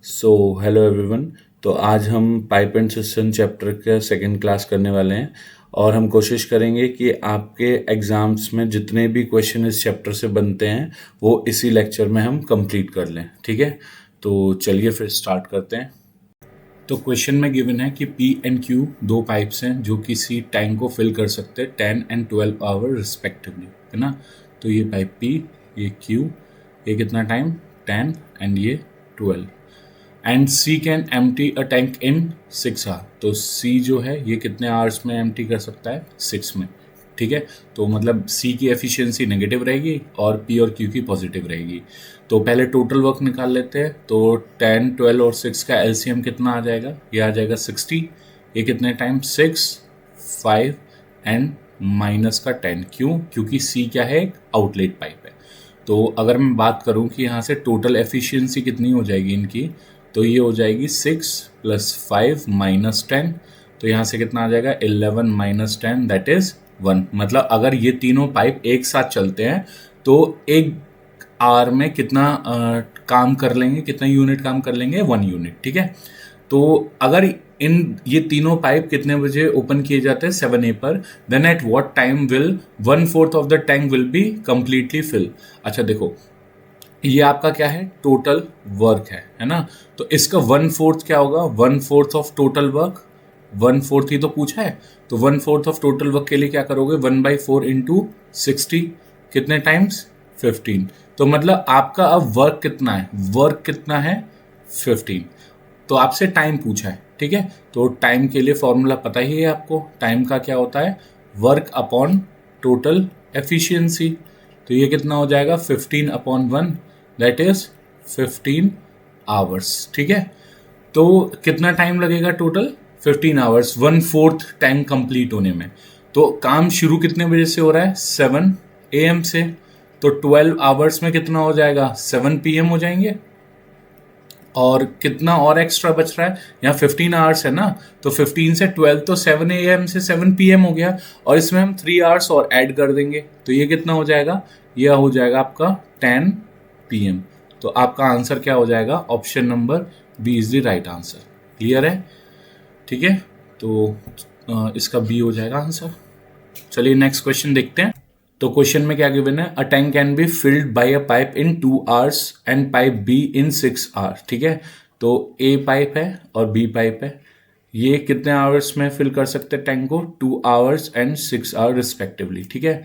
So hello everyone. तो आज हम पाइप एंड सिस्टम चैप्टर का सेकंड क्लास करने वाले हैं और हम कोशिश करेंगे कि आपके एग्ज़ाम्स में जितने भी क्वेश्चन इस चैप्टर से बनते हैं वो इसी लेक्चर में हम कंप्लीट कर लें। ठीक है, तो चलिए फिर स्टार्ट करते हैं। तो क्वेश्चन में गिवन है कि पी एंड क्यू दो पाइप्स हैं जो किसी टैंक को फिल कर सकते हैं 10 एंड 12 आवर रिस्पेक्टिवली, है ना। तो ये पाइप पी, ये क्यू, ये कितना टाइम 10 एंड ये 12। And C can empty a tank in 6 hour. तो सी जो है ये कितने आवर्स में एम्प्टी कर सकता है 6 में। ठीक है, तो मतलब सी की एफिशिएंसी नेगेटिव रहेगी और पी और क्यू की पॉजिटिव रहेगी। तो पहले टोटल वर्क निकाल लेते हैं। तो 10, 12 और 6 का एलसीएम कितना आ जाएगा, ये आ जाएगा 60। ये कितने टाइम 6, 5 एंड माइनस का 10। क्यों? क्योंकि सी क्या है, एक आउटलेट पाइप है। तो अगर मैं बात करूं कि यहाँ से टोटल एफिशिएंसी कितनी हो जाएगी इनकी, तो ये हो जाएगी 6 + 5 - 10। तो यहाँ से कितना आ जाएगा 11 - 10 दैट इज 1। मतलब अगर ये तीनों पाइप एक साथ चलते हैं तो एक आवर में कितना काम कर लेंगे, कितना यूनिट काम कर लेंगे, 1 यूनिट। ठीक है, तो अगर ये तीनों पाइप कितने बजे ओपन किए जाते हैं 7 A पर, then at what time will 1/4 of the tank will be completely fill. अच्छा देखो, ये आपका क्या है, टोटल वर्क है ना। तो इसका 1/4 क्या होगा, 1/4 ऑफ टोटल वर्क, 1/4 ही तो पूछा है। तो 1/4 ऑफ टोटल वर्क के लिए क्या करोगे, 1/4 इंटू 60, कितने टाइम्स 15। तो मतलब आपका अब वर्क कितना है, वर्क कितना है 15। तो आपसे टाइम पूछा है। ठीक है, तो टाइम के लिए फॉर्मूला पता ही है आपको, टाइम का क्या होता है, वर्क अपॉन टोटल एफिशिएंसी। तो ये कितना हो जाएगा 15/1 दैट इज 15 आवर्स। ठीक है, तो कितना टाइम लगेगा टोटल 15 आवर्स, 1/4 टैंक कंप्लीट होने में। तो काम शुरू कितने बजे से हो रहा है 7 AM से। तो 12 आवर्स में कितना हो जाएगा 7 PM हो जाएंगे। और कितना और एक्स्ट्रा बच रहा है, यहाँ 15 आवर्स है ना, तो 15 से 12 तो 7 AM से 7 PM हो गया। और इसमें हम 3 आवर्स और ऐड कर देंगे तो ये कितना हो जाएगा, यह हो जाएगा आपका 10 PM। तो आपका आंसर क्या हो जाएगा, option number B is the right answer. Clear है? ठीक है, तो इसका बी हो जाएगा आंसर। चलिए नेक्स्ट क्वेश्चन देखते हैं। तो क्वेश्चन में क्या गिवन है, a tank can be filled by a pipe in 2 hours and pipe be in 6 hours. ठीक है, तो ए पाइप है और बी पाइप है। ये कितने आवर्स में फिल कर सकते हैं टैंक को, 2 आवर्स एंड 6 आवर रिस्पेक्टिवली। ठीक है,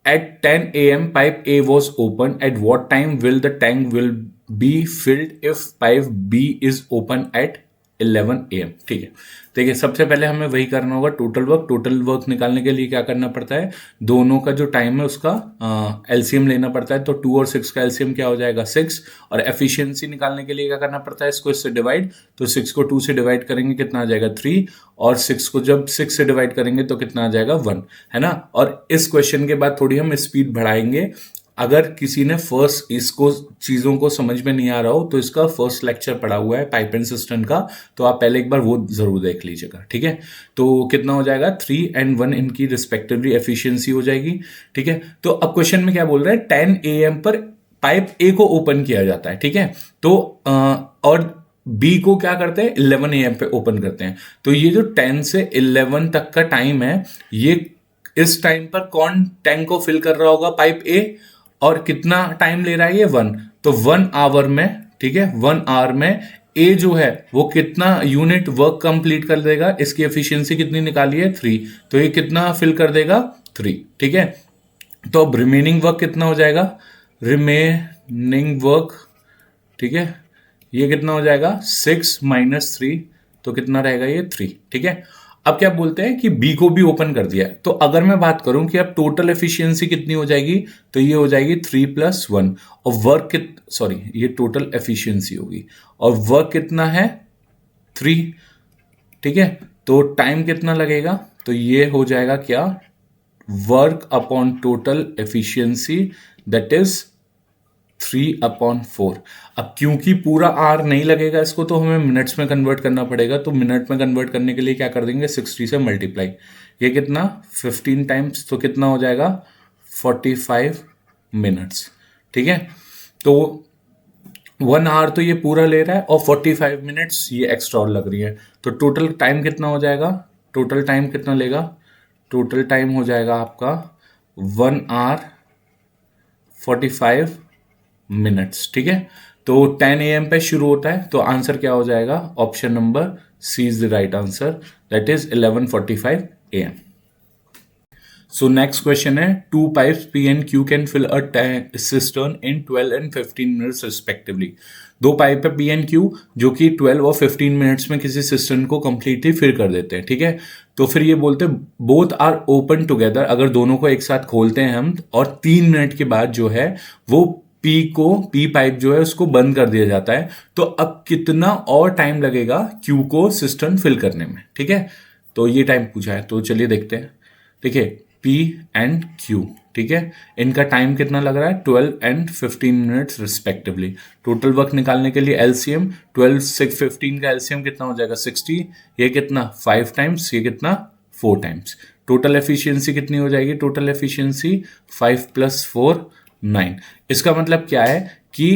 at 10 AM pipe A was open. At what time will the tank will be filled if pipe B is open at 11 AM? ठीक है, देखिए सबसे पहले हमें वही करना होगा, टोटल वर्क। टोटल वर्क निकालने के लिए क्या करना पड़ता है, दोनों का जो टाइम है उसका एलसीएम लेना पड़ता है। तो 2 और 6 का एलसीएम क्या हो जाएगा 6। और एफिशिएंसी निकालने के लिए क्या करना पड़ता है, इसको इससे डिवाइड। तो 6 को 2 से डिवाइड करेंगे कितना आ जाएगा 3। और 6 को जब 6 से डिवाइड करेंगे तो कितना आ जाएगा 1, है ना। और इस क्वेश्चन के बाद थोड़ी हम स्पीड बढ़ाएंगे। अगर किसी ने फर्स्ट इसको चीज़ों को समझ में नहीं आ रहा हो तो इसका फर्स्ट लेक्चर पढ़ा हुआ है पाइप एंड सिस्टम का, तो आप पहले एक बार वो जरूर देख लीजिएगा। ठीक है, तो कितना हो जाएगा 3 एंड 1 इनकी रिस्पेक्टिवली एफिशिएंसी हो जाएगी। ठीक है, तो अब क्वेश्चन में क्या बोल रहा है, 10 AM पर पाइप ए को ओपन किया जाता है। ठीक है, तो और बी को क्या करते हैं 11 AM पे ओपन करते हैं। तो ये जो 10 से 11 तक का टाइम है, ये इस टाइम पर कौन टैंक को फिल कर रहा होगा, पाइप ए। और कितना टाइम ले रहा है ये 1। तो 1 आवर में, ठीक है, 1 आवर में ए जो है वो कितना यूनिट वर्क कंप्लीट कर देगा, इसकी एफिशिएंसी कितनी निकाली है 3। तो ये कितना फिल कर देगा 3। ठीक है, तो अब रिमेनिंग वर्क कितना हो जाएगा, रिमेनिंग वर्क, ठीक है, ये कितना हो जाएगा 6 - 3। तो कितना रहेगा ये 3। ठीक है, अब क्या बोलते हैं कि बी को भी ओपन कर दिया है। तो अगर मैं बात करूं कि अब टोटल एफिशिएंसी कितनी हो जाएगी, तो ये हो जाएगी 3 + 1। और वर्क सॉरी, ये टोटल एफिशिएंसी होगी और वर्क कितना है 3। ठीक है, तो टाइम कितना लगेगा, तो ये हो जाएगा क्या, work upon total efficiency that is 3/4। अब क्योंकि पूरा आर नहीं लगेगा इसको, तो हमें मिनट्स में कन्वर्ट करना पड़ेगा। तो मिनट में कन्वर्ट करने के लिए क्या कर देंगे 60 से मल्टीप्लाई। ये कितना 15 टाइम्स, तो कितना हो जाएगा 45 मिनट्स। ठीक है, तो 1 आवर तो ये पूरा ले रहा है और 45 मिनट्स ये एक्स्ट्रा और लग रही है, तो टोटल टाइम कितना हो जाएगा, टोटल टाइम कितना लेगा, टोटल टाइम हो जाएगा आपका 1 आवर 45 मिनट्स। ठीक है, तो 10 AM पे शुरू होता है, तो आंसर क्या हो जाएगा, option number C is the right answer, that is 11:45 AM। So next question है, two pipes P and Q can fill a cistern in 12 and 15 minutes respectively। दो पाइप है P and Q जो कि 12 और 15 minutes में किसी cistern को completely fill कर देते हैं। ठीक है, तो फिर ये बोलते हैं बोथ आर ओपन टुगेदर, अगर दोनों को एक साथ खोलते हैं हम और 3 मिनट के बाद जो है वो P पाइप जो है उसको बंद कर दिया जाता है, तो अब कितना और टाइम लगेगा Q को सिस्टर्न फिल करने में। ठीक है, तो ये टाइम पूछा है, तो चलिए देखते हैं। देखिए P एंड Q, ठीक है, इनका टाइम कितना लग रहा है, 12 and 15 minutes respectively. Total work निकालने के लिए एलसीएम 12 से 15 का एलसीएम कितना हो जाएगा 60, ये कितना 5 टाइम्स, ये कितना 4 टाइम्स। टोटल एफिशिएंसी कितनी हो जाएगी, टोटल एफिशिएंसी 5 + 4 9। इसका मतलब क्या है कि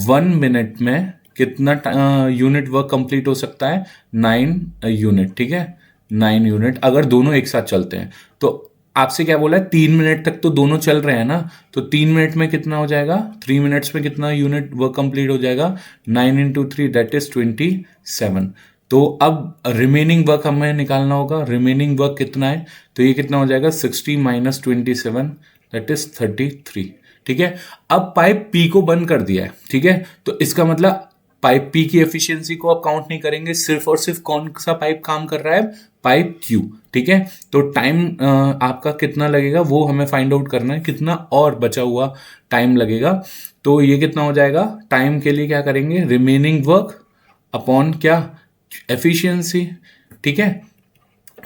1 मिनट में कितना यूनिट वर्क कंप्लीट हो सकता है, 9 यूनिट। ठीक है, 9 यूनिट अगर दोनों एक साथ चलते हैं। तो आपसे क्या बोला है, 3 मिनट तक तो दोनों चल रहे हैं ना, तो 3 मिनट में कितना हो जाएगा, 3 मिनट्स में कितना यूनिट वर्क कंप्लीट हो जाएगा, 9 × 3 दैट इज 27। तो अब रिमेनिंग वर्क हमें निकालना होगा, रिमेनिंग वर्क कितना है, तो ये कितना हो जाएगा 60 - 27 दैट इज 33। ठीक है, अब पाइप पी को बंद कर दिया है। ठीक है, तो इसका मतलब पाइप पी की एफिशिएंसी को आप काउंट नहीं करेंगे, सिर्फ और सिर्फ कौन सा पाइप काम कर रहा है, पाइप क्यू। ठीक है, तो टाइम आपका कितना लगेगा वो हमें फाइंड आउट करना है, कितना और बचा हुआ टाइम लगेगा। तो ये कितना हो जाएगा, टाइम के लिए क्या करेंगे, रिमेनिंग वर्क अपॉन क्या, एफिशिएंसी। ठीक है,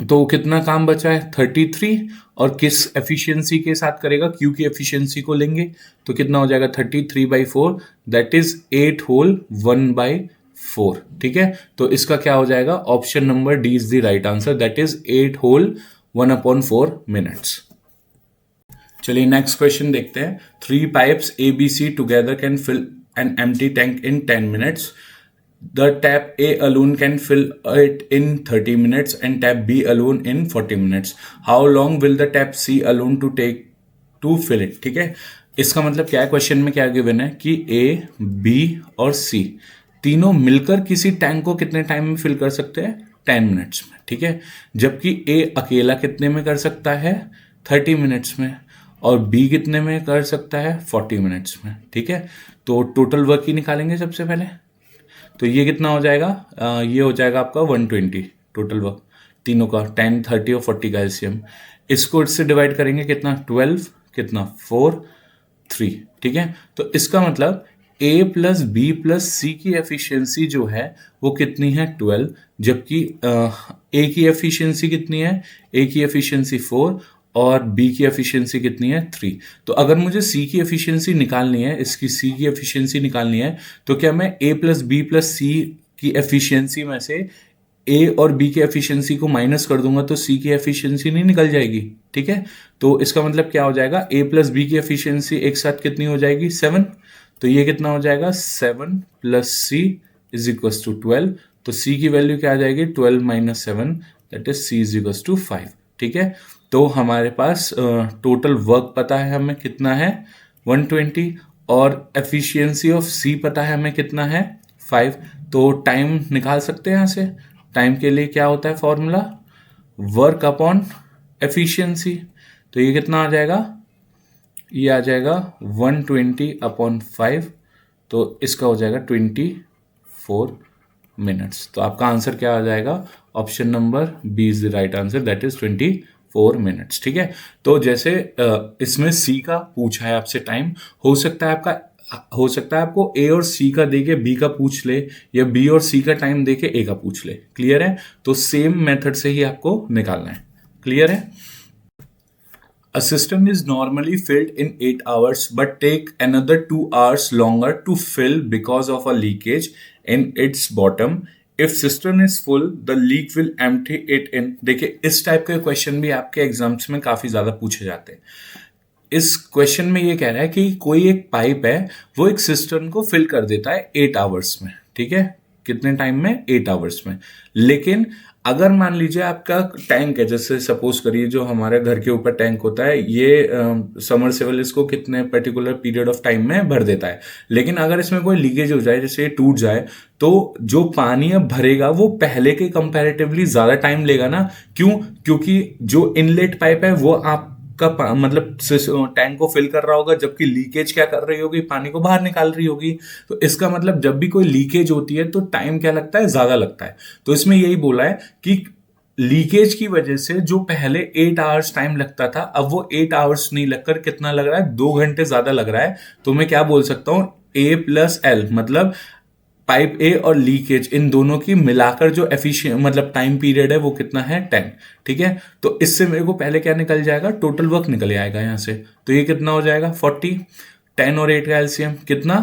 तो कितना काम बचा है 33, और किस एफिशिएंसी के साथ करेगा, क्यू की एफिशिएंसी को लेंगे, तो कितना हो जाएगा 33/4 दैट इज 8 होल 1/4। ठीक है, तो इसका क्या हो जाएगा, option number D is the right answer, that is 8 whole 1/4 minutes. चलिए नेक्स्ट क्वेश्चन देखते हैं। 3 pipes ABC together can fill an empty tank in 10 minutes. The tap A alone can fill it in 30 minutes and tap B alone in 40 minutes. How long will the tap C alone to take to fill it? ठीक है, इसका मतलब क्या है, question में क्या given है कि A, B और C तीनों मिलकर किसी टैंक को कितने टाइम में फिल कर सकते हैं, 10 मिनट्स में। ठीक है, जबकि A अकेला कितने में कर सकता है, 30 मिनट्स में, और B कितने में कर सकता है, 40 मिनट्स में। ठीक है, तो टोटल वर्क ही निकालेंगे सबसे पहले, तो ये कितना हो जाएगा, ये हो जाएगा आपका 120 टोटल वर्क तीनों का, 10, 30 और 40 का एलसीएम। इसको इससे डिवाइड करेंगे कितना, 12, कितना 4, 3। ठीक है, तो इसका मतलब A + B + C की एफिशिएंसी जो है वो कितनी है 12, जबकि A की एफिशिएंसी कितनी है, A की एफिशिएंसी 4 और B की एफिशिएंसी कितनी है 3। तो अगर मुझे C की एफिशिएंसी निकालनी है, इसकी C की एफिशिएंसी निकालनी है, तो क्या मैं A + B + C की एफिशिएंसी में से A और B की एफिशिएंसी को माइनस कर दूंगा तो C की एफिशिएंसी नहीं निकल जाएगी। ठीक है, तो इसका मतलब क्या हो जाएगा, A + B की एफिशिएंसी एक साथ कितनी हो जाएगी 7, तो ये कितना हो जाएगा 7 + C = 12। तो C की वैल्यू क्या आ जाएगी, 12 - 7 दैट इज C = 5। ठीक है, तो हमारे पास टोटल वर्क पता है हमें कितना है 120, और एफिशिएंसी ऑफ C पता है हमें कितना है 5। तो टाइम निकाल सकते हैं यहाँ से। टाइम के लिए क्या होता है फॉर्मूला, वर्क अपॉन एफिशिएंसी। तो ये कितना आ जाएगा, ये आ जाएगा 120/5, तो इसका हो जाएगा 24 मिनट्स। तो आपका आंसर क्या आ जाएगा, option number B is the right answer, that is 24 minutes. ठीक है, तो जैसे इसमें C का पूछा है आपसे टाइम, हो सकता है आपको A और C का देके B का पूछ ले, या B और C का टाइम देके A का पूछ ले। क्लियर है, तो सेम मेथड से ही आपको निकालना है। क्लियर है, A cistern is normally filled in 8 hours but take another 2 hours longer to fill because of a leakage in its bottom. If cistern is full, the leak will empty it in. देखिए इस type के question भी आपके exams में काफी ज्यादा पूछे जाते हैं। इस क्वेश्चन में ये कह रहा है कि कोई एक पाइप है, वो एक सिस्टर्न को फिल कर देता है 8 आवर्स में, ठीक है, कितने टाइम में, 8 आवर्स में। लेकिन अगर मान लीजिए आपका टैंक है, जैसे सपोज करिए जो हमारे घर के ऊपर टैंक होता है, ये समरसेबल इसको कितने पर्टिकुलर पीरियड ऑफ टाइम में भर देता है। लेकिन अगर इसमें कोई लीकेज हो जाए, जैसे ये टूट जाए, तो जो पानी अब भरेगा वो पहले के कंपैरेटिवली ज्यादा टाइम लेगा ना। क्यों? क्योंकि जो इनलेट पाइप है वो आप का मतलब टैंक को फिल कर रहा होगा, जबकि लीकेज क्या कर रही होगी, पानी को बाहर निकाल रही होगी। तो इसका मतलब जब भी कोई लीकेज होती है तो टाइम क्या लगता है, ज्यादा लगता है। तो इसमें यही बोला है कि लीकेज की वजह से जो पहले 8 आवर्स टाइम लगता था, अब वो 8 आवर्स नहीं लगकर कितना लग रहा है, 2 घंटे ज्यादा लग रहा है। तो मैं क्या बोल सकता हूं, A+L, मतलब पाइप ए और लीकेज इन दोनों की मिलाकर जो एफिशिएंट मतलब टाइम पीरियड है वो कितना है, 10। ठीक है, तो इससे मेरे को पहले क्या निकल जाएगा, टोटल वर्क निकल आएगा यहां से। तो ये कितना हो जाएगा, 40। 10 और 8 का एलसीएम कितना,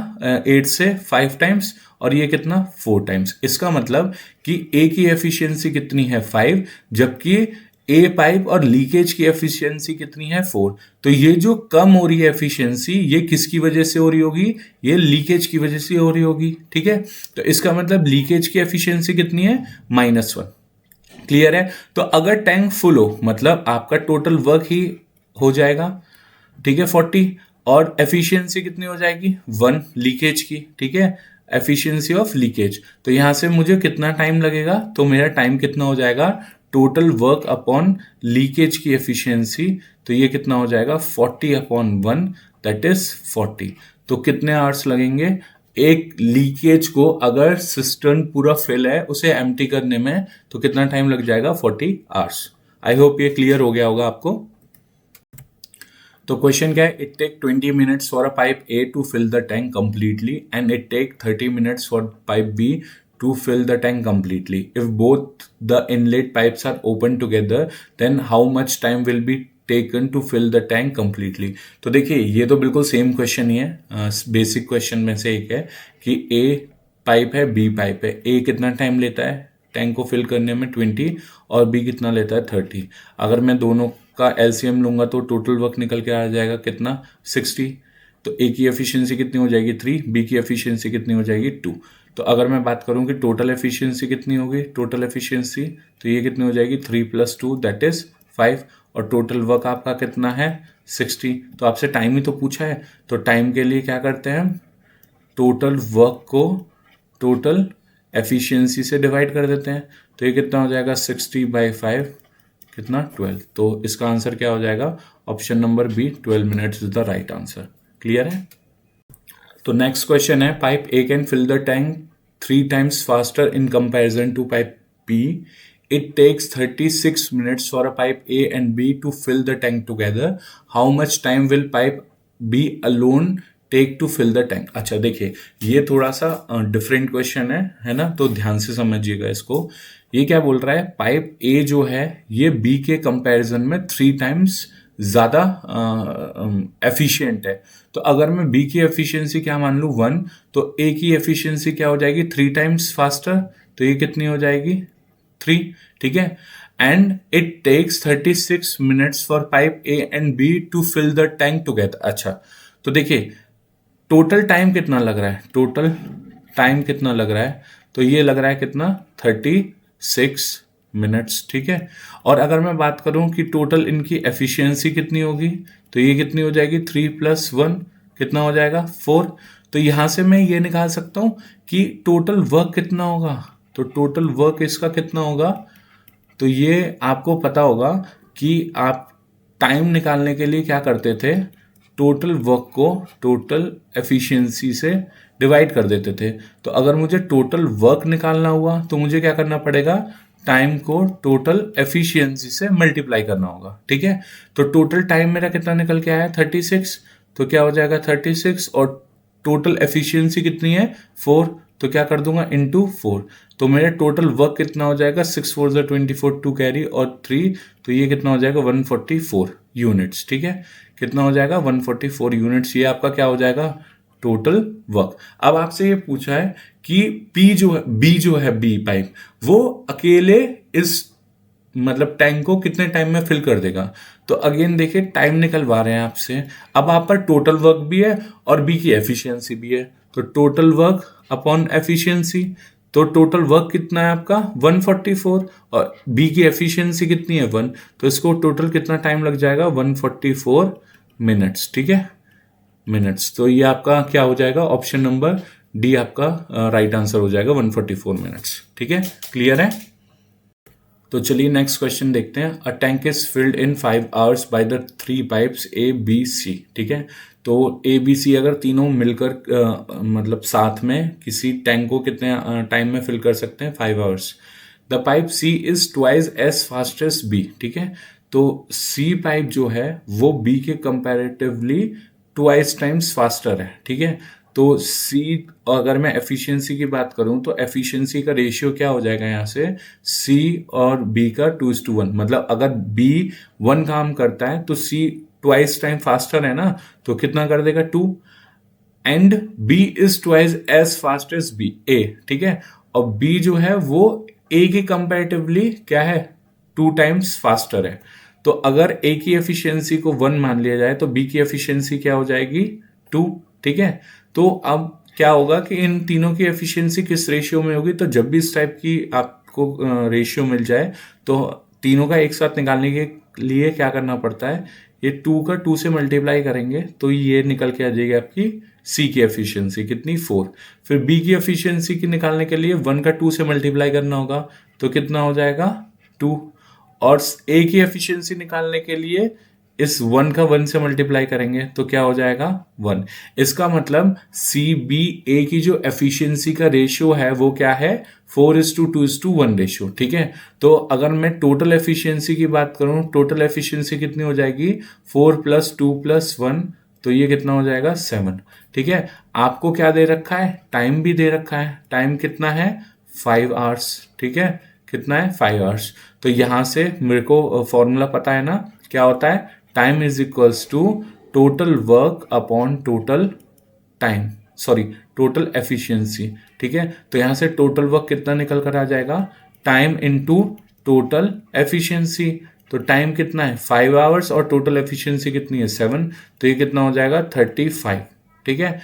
8 से 5 टाइम्स, और ये कितना, 4 टाइम्स। इसका मतलब कि ए की एफिशिएंसी कितनी है, 5, जबकि ए पाइप और लीकेज की एफिशिएंसी कितनी है, 4। तो ये जो कम हो रही है एफिशिएंसी, ये किसकी वजह से हो रही होगी, ये लीकेज की वजह से हो रही होगी। ठीक है, तो इसका मतलब लीकेज की एफिशिएंसी कितनी है, -1। क्लियर है? तो अगर टैंक फुल हो, मतलब आपका टोटल वर्क ही हो जाएगा, ठीक है, 40, और एफिशिएंसी कितनी हो जाएगी, 1 लीकेज की। ठीक है, एफिशिएंसी ऑफ लीकेज। तो यहां से मुझे कितना टाइम लगेगा, तो मेरा टाइम कितना हो जाएगा, टोटल वर्क अपॉन लीकेज की एफिशिएंसी। तो ये कितना हो जाएगा, 40/1, दैट इज 40। तो कितने आवर्स लगेंगे एक लीकेज को, अगर सिस्टर्न पूरा फिल है उसे एम्प्टी करने में, तो कितना टाइम लग जाएगा, 40 आवर्स। आई होप ये क्लियर हो गया होगा आपको। तो क्वेश्चन क्या है, it take 20 minutes for a pipe A to fill the tank completely and it take 30 minutes for pipe B to fill the tank completely. If both the inlet pipes are open together, then how much time will be taken to fill the tank completely? तो देखिए ये तो बिल्कुल same question ही है, basic question में से एक है कि ए पाइप है, बी पाइप है। ए कितना टाइम लेता है टैंक को फिल करने में, 20, और बी कितना लेता है, 30। अगर मैं दोनों का एलसीएम लूंगा तो टोटल वर्क निकल के आ जाएगा कितना, 60। तो ए की एफिशिएंसी कितनी हो जाएगी, 3, बी की एफिशिएंसी कितनी हो जाएगी, 2। तो अगर मैं बात करूं कि टोटल एफिशिएंसी कितनी होगी, टोटल एफिशिएंसी, तो ये कितनी हो जाएगी, 3 + 2 दैट इज 5, और टोटल वर्क आपका कितना है, 60। तो आपसे टाइम ही तो पूछा है, तो टाइम के लिए क्या करते हैं, टोटल वर्क को टोटल एफिशिएंसी से डिवाइड कर देते हैं। तो ये कितना हो जाएगा, 60/5, कितना, 12। तो इसका आंसर क्या हो जाएगा, option number B, 12 minutes is the right answer. Clear है? तो नेक्स्ट क्वेश्चन है, pipe A can fill the tank 3 times faster in comparison to pipe B. It takes 36 minutes for a pipe A and B to fill the tank together. How much time will pipe B alone take to fill the tank? अच्छा देखिए, ये थोड़ा सा different question है ना, तो ध्यान से समझिएगा इसको। ये क्या बोल रहा है, पाइप A जो है ये B के कंपैरिजन में 3 टाइम्स ज्यादा एफिशिएंट है। तो अगर मैं बी की एफिशिएंसी क्या मान लूं, 1, तो ए की एफिशिएंसी क्या हो जाएगी, 3 टाइम्स फास्टर। तो ये कितनी हो जाएगी, 3। ठीक है, and it takes 36 minutes for pipe A and B to fill the tank together. अच्छा, तो देखिए टोटल टाइम कितना लग रहा है, टोटल टाइम कितना लग रहा है, तो ये लग रहा है कितना, 36 मिनट्स। ठीक है, और अगर मैं बात करूं कि टोटल इनकी एफिशिएंसी कितनी होगी, तो ये कितनी हो जाएगी, 3 + 1 कितना हो जाएगा, 4। तो यहां से मैं ये निकाल सकता हूं कि टोटल वर्क कितना होगा। तो टोटल वर्क इसका कितना होगा, तो ये आपको पता होगा कि आप टाइम निकालने के लिए क्या करते थे, टोटल वर्क को टोटल एफिशिएंसी से डिवाइड कर देते थे। तो अगर मुझे टोटल वर्क निकालना हुआ तो मुझे क्या करना पड़ेगा, टाइम को टोटल एफिशिएंसी से मल्टीप्लाई करना होगा। ठीक है, तो टोटल टाइम मेरा कितना निकल के आया, 36। तो क्या हो जाएगा 36, और टोटल एफिशिएंसी कितनी है, 4। तो क्या कर दूंगा, इंटू 4। तो मेरा टोटल वर्क कितना हो जाएगा, 6 4 24, 2 कैरी और 3। तो ये कितना हो जाएगा, 144 यूनिट्स। ठीक है, कितना हो जाएगा, 144 यूनिट्स। ये आपका क्या हो जाएगा, टोटल वर्क। अब आपसे ये पूछा है कि बी जो है बी पाइप, वो अकेले इस मतलब टैंक को कितने टाइम में फिल कर देगा। तो अगेन देखिए टाइम निकलवा रहे हैं आपसे। अब आप पर टोटल वर्क भी है और बी की एफिशिएंसी भी है, तो टोटल वर्क अपॉन एफिशिएंसी, तो टोटल वर्क कितना है आपका 144 और बी की एफिशिएंसी कितनी है 1, तो इसको टोटल कितना टाइम लग जाएगा 144 मिनट्स, ठीक है, मिनट्स। तो ये आपका क्या हो जाएगा, ऑप्शन नंबर डी आपका राइट आंसर हो जाएगा 144 मिनट्स, ठीक है, क्लियर है। तो चलिए नेक्स्ट क्वेश्चन देखते हैं। A tank is filled in 5 hours by the 3 pipes A B C, ठीक है। तो ए बी सी अगर तीनों मिलकर मतलब साथ में किसी टैंक को कितने टाइम में फिल कर सकते हैं 5 hours. The pipe C is twice as fast as B, ठीक है। तो सी पाइप जो है वो बी के कंपैरेटिवली ट्वाइस टाइम्स फास्टर है, ठीक है। तो सी, अगर मैं एफिशिएंसी की बात करूं तो एफिशिएंसी का रेशियो क्या हो जाएगा यहाँ से, सी और बी का 2:1, मतलब अगर बी 1 काम करता है तो सी ट्वाइस टाइम फास्टर है ना, तो कितना कर देगा 2, and B is twice as fast as B A, ठीक है। और बी जो है वो ए के कंपैरेटिवली क्या है 2 टाइम्स फास्टर है। तो अगर ए की एफिशिएंसी को 1 मान लिया जाए तो बी की एफिशिएंसी क्या हो जाएगी 2, ठीक है। तो अब क्या होगा कि इन तीनों की एफिशिएंसी किस रेशियो में होगी, तो जब भी इस टाइप की आपको रेशियो मिल जाए तो तीनों का एक साथ निकालने के लिए क्या करना पड़ता है, ये 2 का 2 से मल्टीप्लाई करेंगे तो ये निकल के आ जाएगी आपकी सी की एफिशिएंसी कितनी 4। फिर बी की एफिशिएंसी की निकालने के लिए 1 का 2 से मल्टीप्लाई करना होगा तो कितना हो जाएगा 2, और ए की एफिशिएंसी निकालने के लिए इस 1 का 1 से मल्टीप्लाई करेंगे तो क्या हो जाएगा 1। इसका मतलब सी बी ए की जो एफिशिएंसी का रेशियो है वो क्या है 4:2:1 रेशियो, ठीक है। तो अगर मैं टोटल एफिशिएंसी की बात करूं, टोटल एफिशिएंसी कितनी हो जाएगी 4 + 2 + 1, तो ये कितना हो जाएगा 7, ठीक है। आपको क्या दे रखा है, टाइम भी दे रखा है, टाइम कितना है 5 आवर्स, ठीक है, कितना है 5 आवर्स। तो यहां से मेरे को फॉर्मूला पता है ना, क्या होता है, time is equals to total work upon total time, sorry total efficiency, ठीक है। तो यहां से टोटल वर्क कितना निकल कर आ जाएगा, टाइम इनटू टोटल एफिशिएंसी। तो टाइम कितना है 5 आवर्स और टोटल एफिशिएंसी कितनी है 7, तो ये कितना हो जाएगा 35, ठीक है।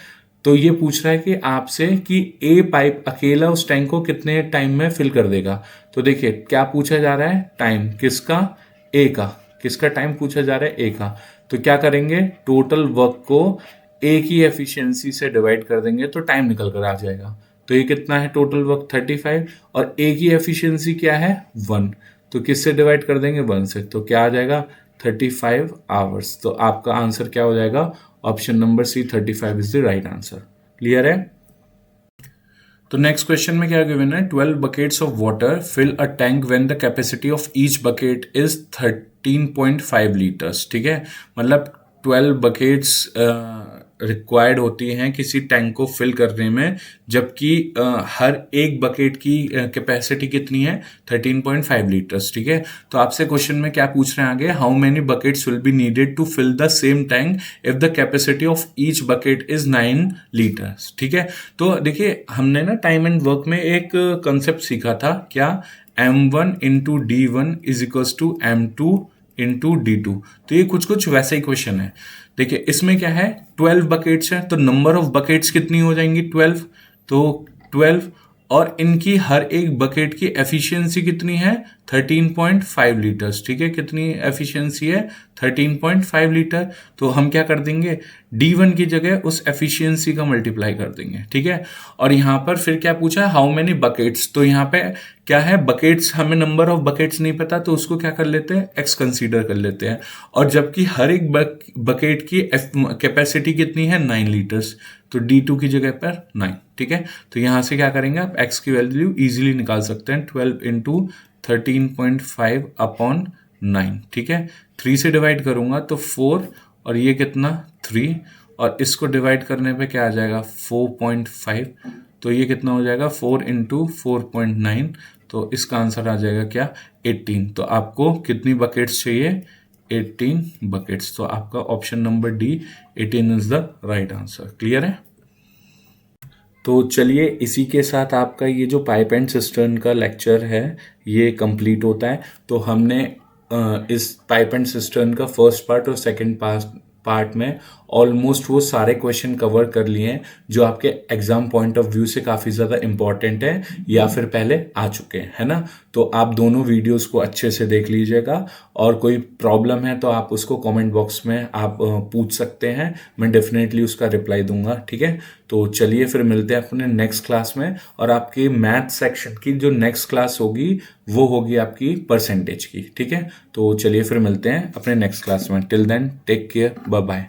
तो ये पूछ रहा है कि आपसे कि ए पाइप अकेला उस टैंक को कितने टाइम में फिल कर देगा। तो देखिए क्या पूछा जा रहा है, टाइम किसका, ए का, किसका टाइम पूछा जा रहा है ए का। तो क्या करेंगे, टोटल वर्क को ए की एफिशिएंसी से डिवाइड कर देंगे तो टाइम निकल कर आ जाएगा। तो ये कितना है टोटल वर्क 35 और ए की एफिशिएंसी क्या है 1, तो किससे डिवाइड कर देंगे 1 से, तो क्या आ जाएगा 35 आवर्स। तो आपका आंसर क्या हो जाएगा, option number C 35 is the right answer, clear है। तो नेक्स्ट क्वेश्चन में क्या गिवन है, 12 buckets of water fill a tank when the capacity of each bucket is 13.5 litres, ठीक है। मतलब 12 बकेट्स रिक्वायर्ड होती हैं किसी टैंक को फिल करने में, जबकि हर एक बकेट की कैपेसिटी कितनी है 13.5 लीटर्स, ठीक है। तो आपसे क्वेश्चन में क्या पूछ रहे हैं आगे, how many buckets will be needed to fill the same tank if the capacity of each bucket is 9 litres, ठीक है। तो देखिए हमने ना टाइम एंड वर्क में एक कंसेप्ट सीखा था, क्या, m1 into d1 is equals to m2 into d2। तो ये कुछ कुछ वैसा ही क्वेश्चन है। देखिए इसमें क्या है 12 बकेट्स है तो नंबर ऑफ बकेट्स कितनी हो जाएंगी 12, तो 12 और इनकी हर एक बकेट की एफिशिएंसी कितनी है 13.5 लीटर्स, ठीक है। कितनी एफिशिएंसी है 13.5 लीटर। तो हम क्या कर देंगे D1 की जगह उस एफिशिएंसी का मल्टीप्लाई कर देंगे, ठीक है। और यहाँ पर फिर क्या पूछा है हाउ मेनी बकेट्स, तो यहाँ पे क्या है बकेट्स, हमें नंबर ऑफ बकेट्स नहीं पता तो उसको क्या कर लेते हैं x कंसीडर कर लेते हैं। और जबकि हर एक बकेट की कैपेसिटी कितनी है 9 लीटर्स, तो D2 की जगह पर 9, ठीक है। तो यहाँ से क्या करेंगे आप x की वैल्यू इजीली निकाल सकते हैं 12 इंटू 13.5 अपॉन 9, ठीक है। 3 से डिवाइड करूंगा तो 4 और ये कितना 3 और इसको डिवाइड करने पे क्या आ जाएगा 4.5, तो ये कितना हो जाएगा 4 इंटू 4.9, तो इसका आंसर आ जाएगा क्या 18। तो आपको कितनी बकेट्स चाहिए 18 बकेट्स। तो आपका option number D 18 is the right answer, clear है। तो चलिए इसी के साथ आपका ये जो पाइप एंड सिस्टर्न का लेक्चर है ये कंप्लीट होता है। तो हमने इस पाइप एंड सिस्टर्न का फर्स्ट पार्ट और सेकंड पार्ट में ऑलमोस्ट वो सारे क्वेश्चन कवर कर लिए हैं जो आपके एग्जाम पॉइंट ऑफ व्यू से काफ़ी ज़्यादा इंपॉर्टेंट है या फिर पहले आ चुके हैं, है ना। तो आप दोनों वीडियोस को अच्छे से देख लीजिएगा, और कोई प्रॉब्लम है तो आप उसको कमेंट बॉक्स में आप पूछ सकते हैं, मैं डेफिनेटली उसका रिप्लाई दूंगा, ठीक है। तो चलिए फिर मिलते हैं अपने नेक्स्ट क्लास में, और आपकी मैथ सेक्शन की जो नेक्स्ट क्लास होगी वो होगी आपकी परसेंटेज की, ठीक है। तो चलिए फिर मिलते हैं अपने नेक्स्ट क्लास में। Till then take care, bye bye.